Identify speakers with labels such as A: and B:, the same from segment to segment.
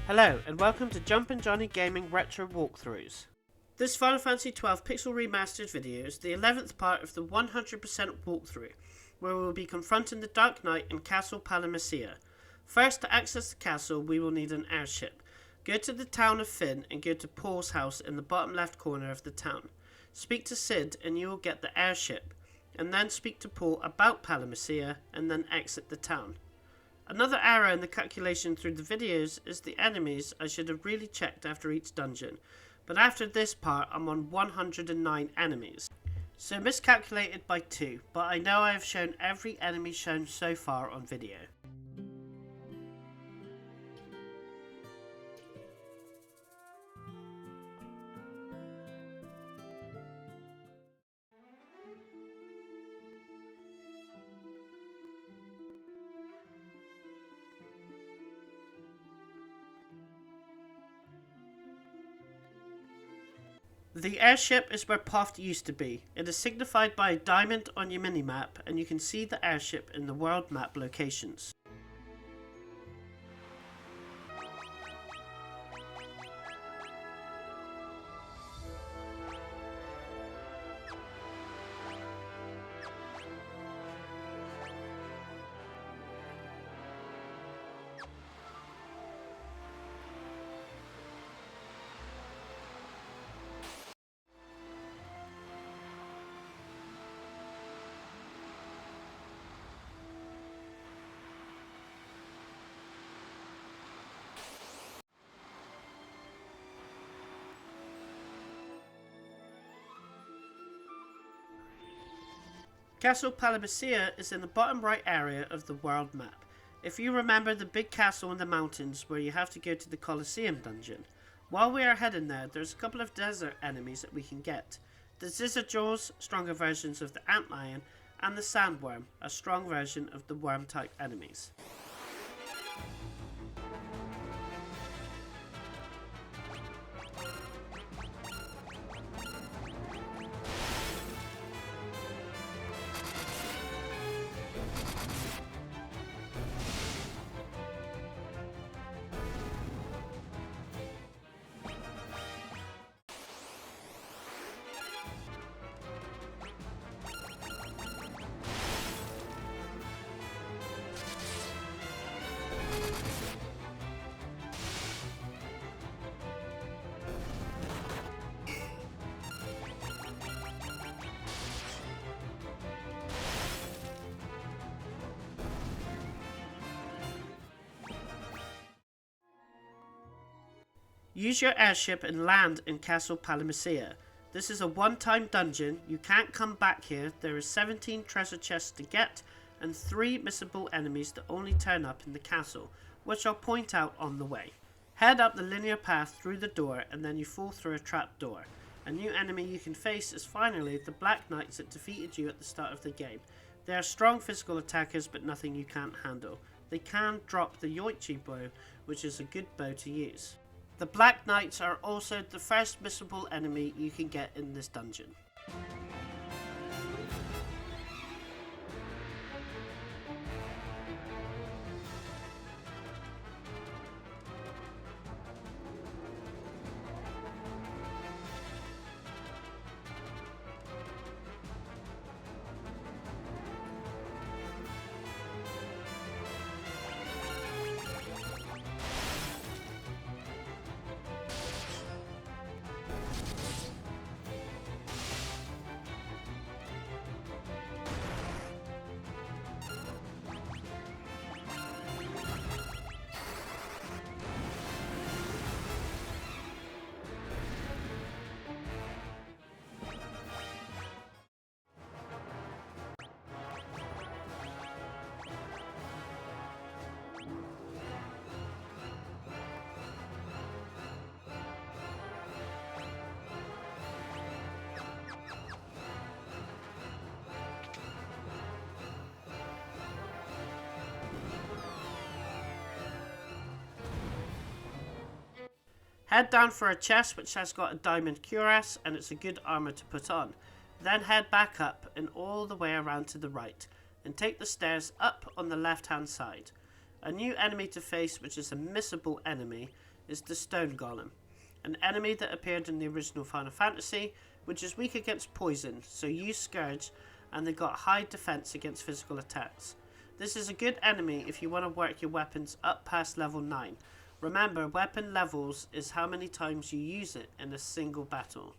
A: Hello and welcome to Jumpin' Johnny Gaming Retro Walkthroughs. This Final Fantasy XII Pixel Remastered video is the 11th part of the 100% walkthrough, where we will be confronting the Dark Knight in Castle Palamecia. First, to access the castle, we will need an airship. Go to the town of Finn and go to Paul's house in the bottom left corner of the town. Speak to Sid and you will get the airship, and then speak to Paul about Palamecia and then exit the town. Another error in the calculation through the videos is the enemies I should have really checked after each dungeon, but after this part I'm on 109 enemies. So miscalculated by 2, but I know I have shown every enemy shown so far on video. The airship is where Poft used to be. It is signified by a diamond on your minimap, and you can see the airship in the world map locations. Castle Palamecia is in the bottom right area of the world map. If you remember the big castle in the mountains where you have to go to the Colosseum dungeon. While we are heading there, there's a couple of desert enemies that we can get. The Zizzajaws, stronger versions of the Antlion, and the Sandworm, a strong version of the worm type enemies. Use your airship and land in Castle Palamecia. This is a one-time dungeon, you can't come back here, there is 17 treasure chests to get, and 3 missable enemies that only turn up in the castle, which I'll point out on the way. Head up the linear path through the door and then you fall through a trap door. A new enemy you can face is finally the Black Knights that defeated you at the start of the game. They are strong physical attackers but nothing you can't handle. They can drop the Yoichi bow, which is a good bow to use. The Black Knights are also the first missable enemy you can get in this dungeon. Head down for a chest which has got a diamond cuirass and it's a good armor to put on. Then head back up and all the way around to the right and take the stairs up on the left hand side. A new enemy to face which is a missable enemy is the Stone Golem, an enemy that appeared in the original Final Fantasy, which is weak against poison, so use Scourge, and they got high defense against physical attacks. This is a good enemy if you want to work your weapons up past level 9. Remember, weapon levels is how many times you use it in a single battle.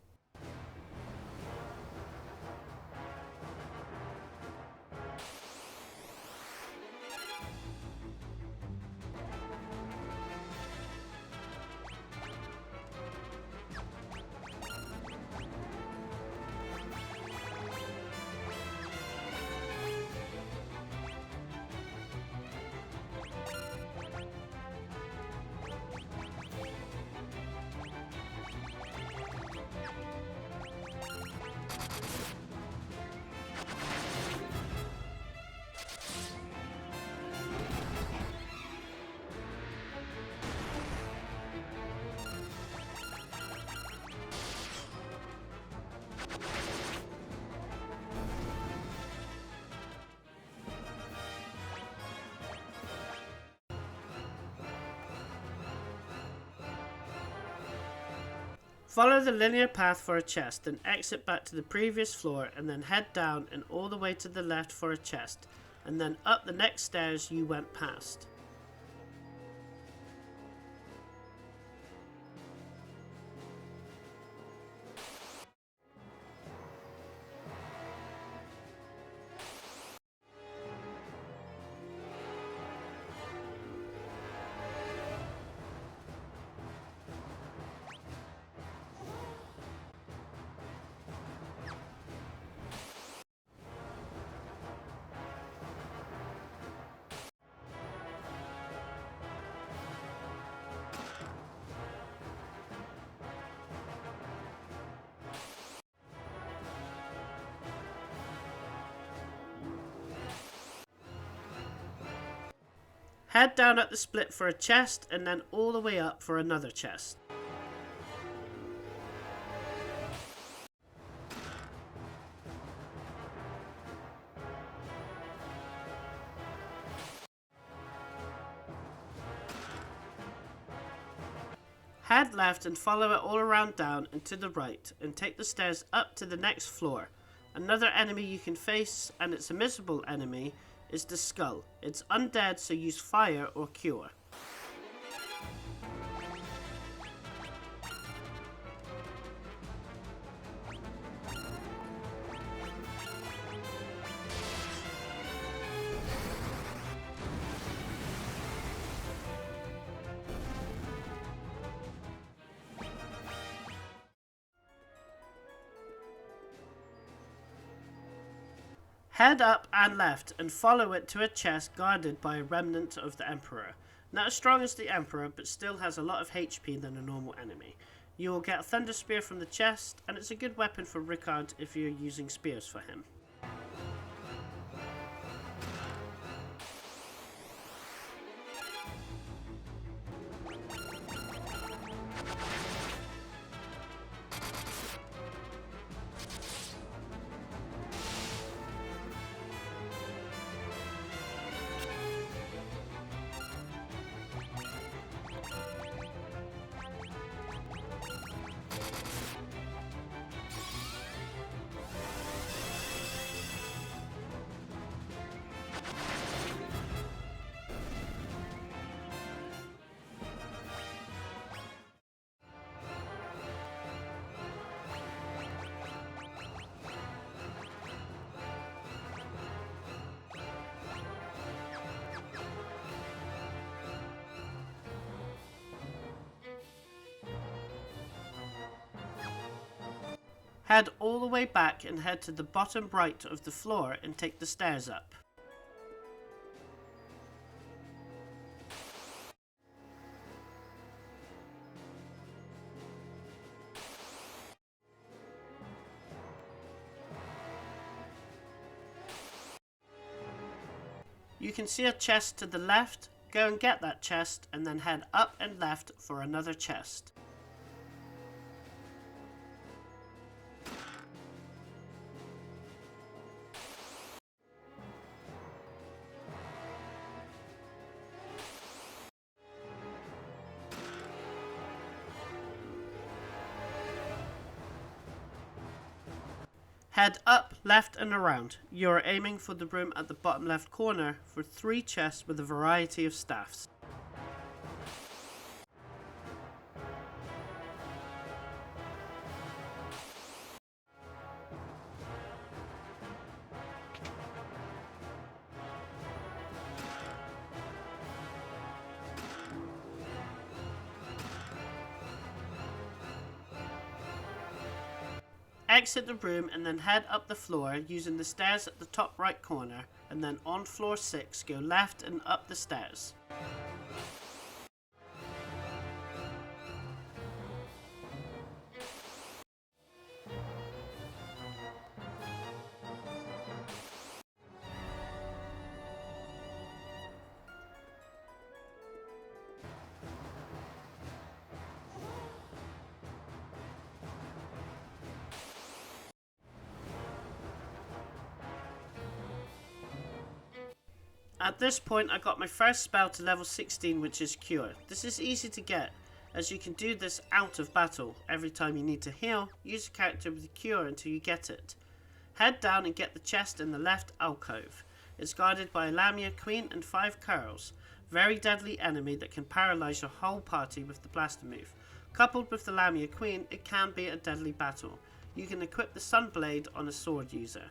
A: Follow the linear path for a chest, then exit back to the previous floor, and then head down and all the way to the left for a chest, and then up the next stairs you went past. Head down at the split for a chest, and then all the way up for another chest. Head left and follow it all around down and to the right, and take the stairs up to the next floor. Another enemy you can face, and it's a missable enemy, is the Skull. It's undead, so use Fire or Cure. Head up and left and follow it to a chest guarded by a remnant of the Emperor. Not as strong as the Emperor, but still has a lot of HP than a normal enemy. You will get a Thunder Spear from the chest, and it's a good weapon for Rickard if you're using spears for him. Head all the way back and head to the bottom right of the floor and take the stairs up. You can see a chest to the left. Go and get that chest and then head up and left for another chest. Head up, left and around. You are aiming for the room at the bottom left corner for 3 chests with a variety of staffs. Exit the room and then head up the floor using the stairs at the top right corner, and then on floor 6 go left and up the stairs. At this point I got my first spell to level 16, which is Cure. This is easy to get, as you can do this out of battle. Every time you need to heal, use a character with a Cure until you get it. Head down and get the chest in the left alcove. It's guarded by a Lamia Queen and 5 Curls. Very deadly enemy that can paralyze your whole party with the blaster move. Coupled with the Lamia Queen, it can be a deadly battle. You can equip the Sunblade on a sword user.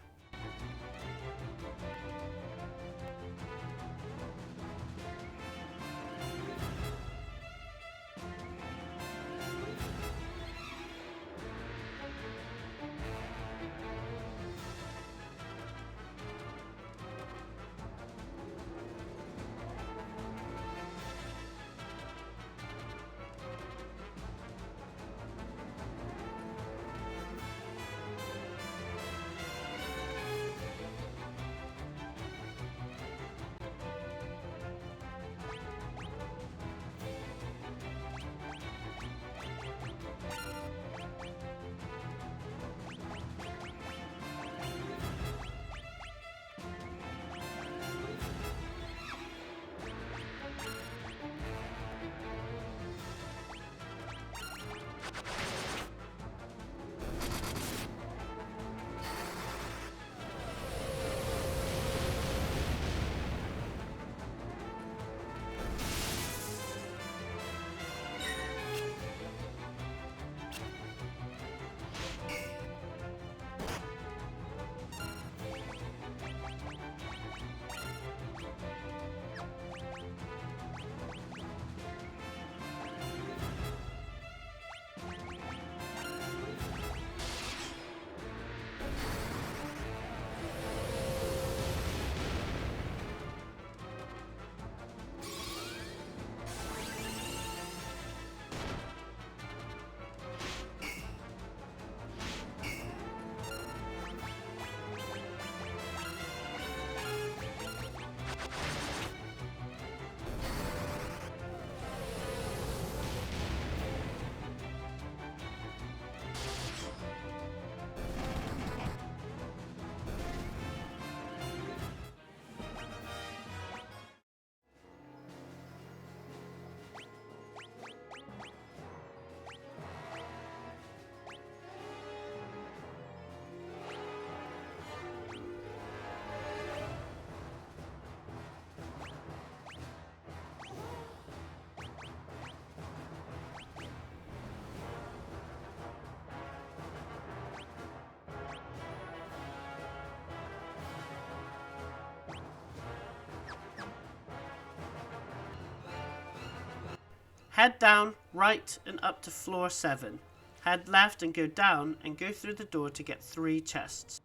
A: Head down, right and up to floor 7. Head left and go down and go through the door to get 3 chests.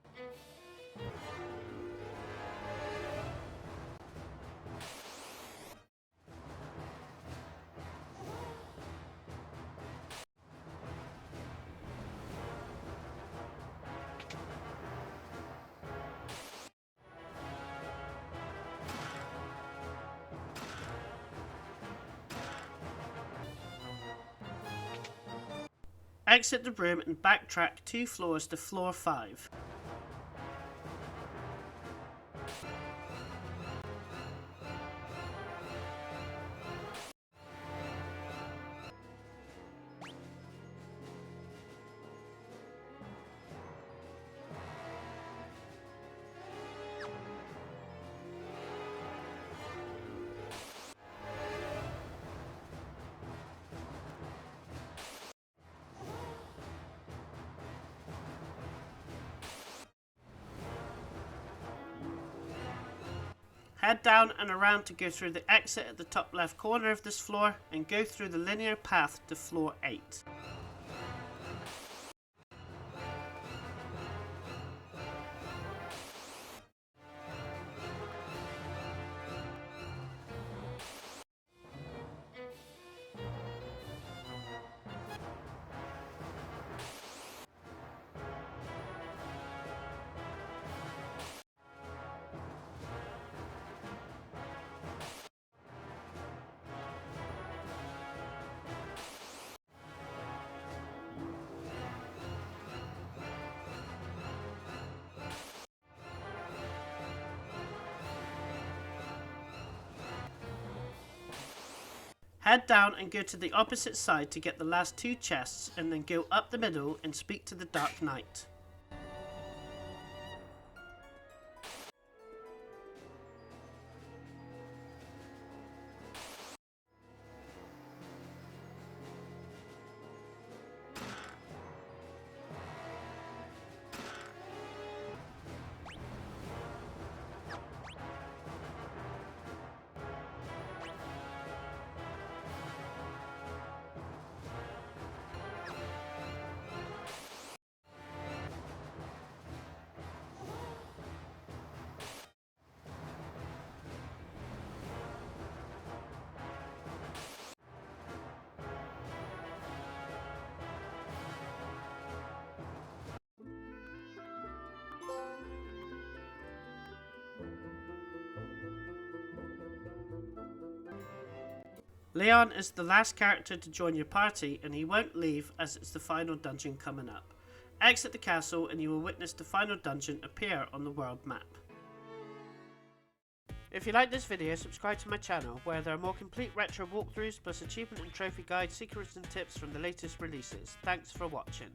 A: Exit the room and backtrack 2 floors to floor 5. Head down and around to go through the exit at the top left corner of this floor and go through the linear path to floor 8. Head down and go to the opposite side to get the last 2 chests, and then go up the middle and speak to the Dark Knight. Leon is the last character to join your party, and he won't leave as it's the final dungeon coming up. Exit the castle and you will witness the final dungeon appear on the world map. If you like this video, subscribe to my channel where there are more complete retro walkthroughs plus achievement and trophy guides, secrets and tips from the latest releases. Thanks for watching.